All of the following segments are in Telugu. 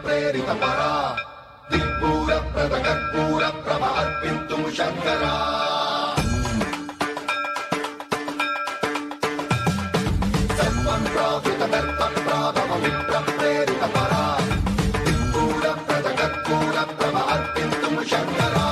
ప్రేరిత పరా దిక్పూర ప్రద కర్పూర ప్రభ అర్పింతు శంకరా సర్వం ప్రావృత దర్ప ప్రాభవ విప్ర ప్రేరిత పరా దిక్పూర ప్రద కర్పూర ప్రభ అర్పింతు శంకరా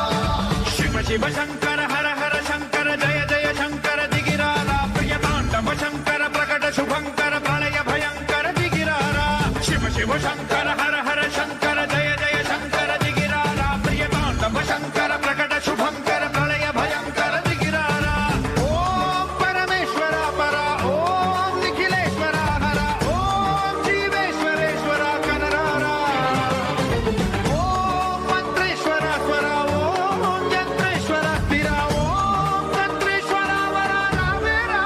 శివ శివ శంకర హర హర శంకర జయ జయ శంకర దిగిరారా ప్రియ తాండవ శంకర ప్రకట శుభంకర ప్రళయ భయంకర దిగిరారా శివ శివ శంకర హర హర శంకర జయ జయ శంకర దిగిరారా ప్రియ తాండవ శంకర ప్రకట శుభంకర ప్రళయ భయంకర దిగిరారా ఓం పరమేశ్వర పర ఓం నిఖిలేశ్వర హర ఓం జీవేశ్వరేశ్వర కనరారా ఓం మంత్రేశ్వర స్వర ఓం యంత్రేశ్వర స్థిర ఓం తంత్రేశ్వర వర రావేరా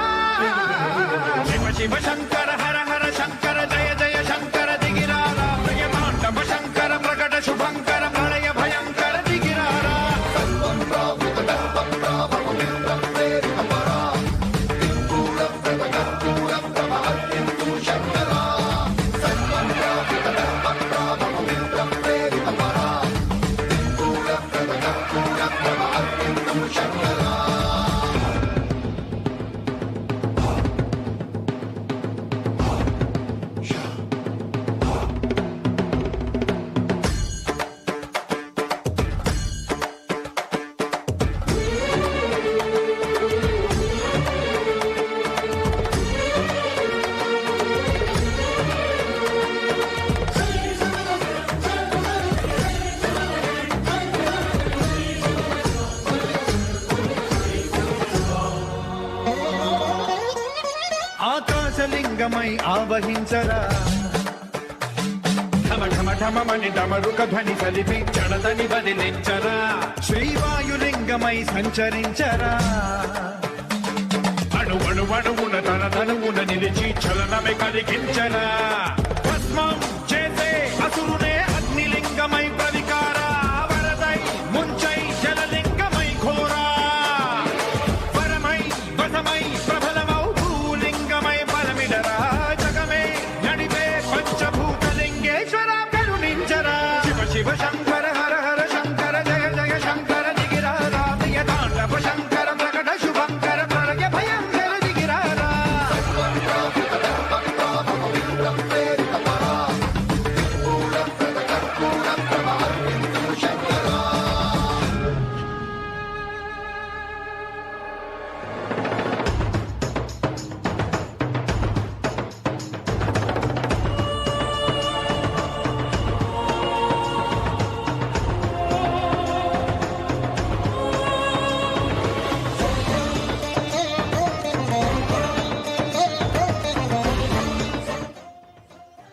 శివ శివ శంకర హర హర శంకర జయ జయ శంకర దిగిరారా ప్రియ తాండవ శంకర ప్రకట శుభంకర ప్రళయ భయంకర దిగిరారా సర్వం ప్రావృత దర్ప ప్రాభవ విప్ర ప్రేరిత పరా దిక్పూర ప్రద కర్పూర ప్రభ అర్పింతు శంకరా సర్వం ప్రావృత దర్ప ప్రాభవ విప్ర ప్రేరిత పరా దిక్పూర ప్రద కర్పూర ప్రభ అర్పింతు శంకరా ఆకాశలింగమై ఆవహించరా ఢమ ఢమ ఢమమని డమరుక ధ్వని కలిపి జడదని బదిలించరా శ్రీవాయులింగమై సంచరించరా అణువణువున తన తనువున నిలిచి చలనమే కలిగించరా భస్మం చేసే అసురునే అగ్నిలింగమై ప్రవికారా వరదై ముంచై జలలింగమై ఘోరా పరమై వసమై ప్రబలమౌ భూలింగమై బలమిడరా జగమే నడిపే పంచభూతలింగేశ్వర కరుణించరా శివ శివ శంకర హర హర శంకర జయ జయ శంకర దిగిరారా ప్రియ తాండవ శంకర ప్రకట శుభంకర ప్రళయ భయంకర దిగిరారా సర్వం ప్రావృత దర్ప ప్రాభవ విప్ర ప్రేరిత పరా దిక్పూర ప్రద కర్పూర ప్రభ అర్పింతు శంకరా